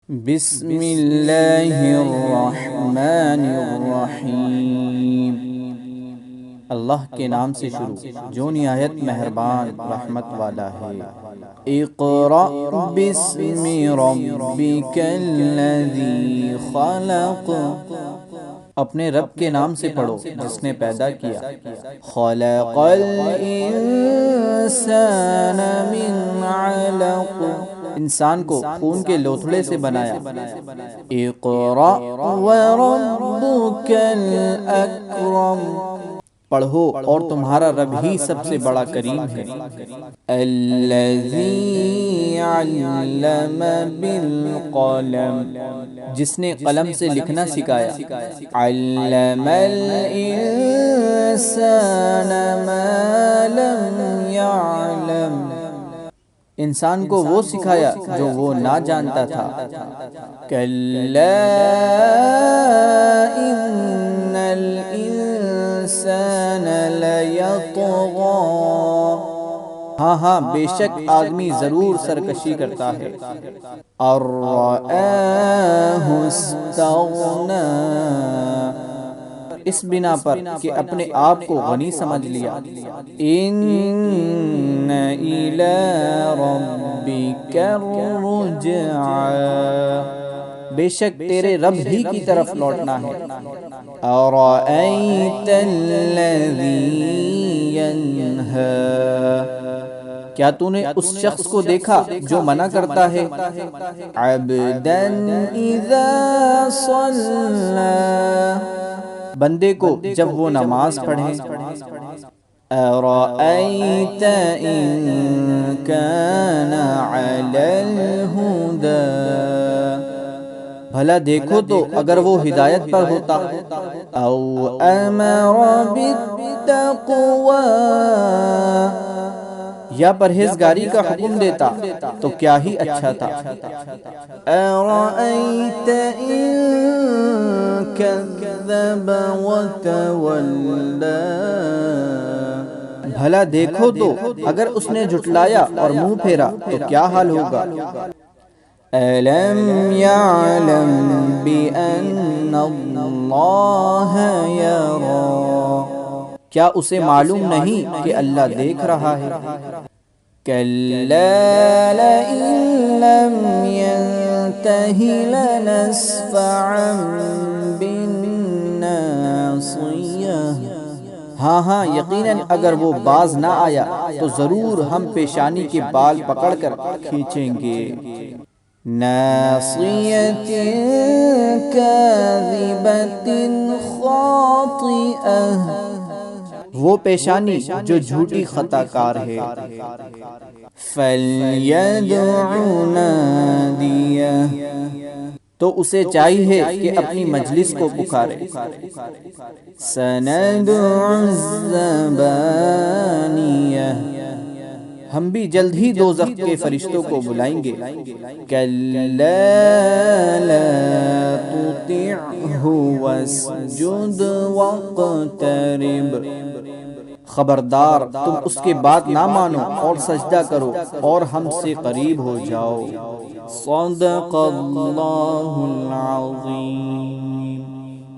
بسم اللہ الرحمن الرحیم۔ اللہ کے نام سے شروع جو نہایت مہربان رحمت والا ہے۔ اقرأ بسم ربک الذی خلق، اپنے رب کے نام سے پڑھو جس نے پیدا کیا۔ خلق الانسان من علق، انسان کو خون کے لوتھڑے سے بنایا۔ اقرأ وربک الاکرم، پڑھو اور تمہارا رب ہی سب سے بڑا کریم ہے۔ الذی علم بالقلم، جس نے قلم سے لکھنا سکھایا۔ علم الانسان ما لم يعلم، انسان کو وہ سکھایا جو وہ نہ جانتا تھا۔ کلا ان الانسان لیطغی، ہاں بے شک آدمی ضرور سرکشی کرتا ہے۔ ان رآہ استغنی، اس بنا پر کہ اپنے آپ کو غنی سمجھ لیا۔ ان الی ربک الرجعی، بے شک تیرے رب ہی کی طرف لوٹنا ہے۔ ارأیت الذی ینہی، کیا تو نے اس شخص کو دیکھا جو منع کرتا ہے۔ عبدا اذا صلی، بندے کو جب وہ نماز پڑھے۔ ارأیت ان کان علی الہدی، بھلا دیکھو تو اگر وہ ہدایت پر ہوتا۔ او امر بالتقوی، یا پرہیزگاری کا حکم دیتا تو کیا ہی اچھا تھا۔ ارأیت ان کذب وتولی، بھلا دیکھو تو اگر اس نے جھٹلایا اور منہ پھیرا تو کیا حال ہوگا۔ الم یعلم بان اللہ یری، کیا اسے معلوم نہیں کہ اللہ دیکھ رہا ہے۔ کلا لئن لم ینتہ لنسفعا بالناصیہ، ہاں یقیناً اگر وہ باز نہ آیا تو ضرور ہم پیشانی کے بال پکڑ کر کھینچیں گے۔ ناصیۃ کاذبۃ خاطئہ، وہ پیشانی جو جھوٹی خطا کار ہے۔ فلیدع نادیہ، تو اسے چاہیے کہ اپنی مجلس کو پکارے۔ سندع الزبانیہ، ہم بھی جلد ہی دوزخ کے فرشتوں کو بلائیں گے۔ کلا لا تطعہ واسجد واقترب، خبردار تم اس کے بات نہ مانو اور سجدہ کرو اور ہم سے قریب ہو جاؤ۔ صدق اللہ العظیم۔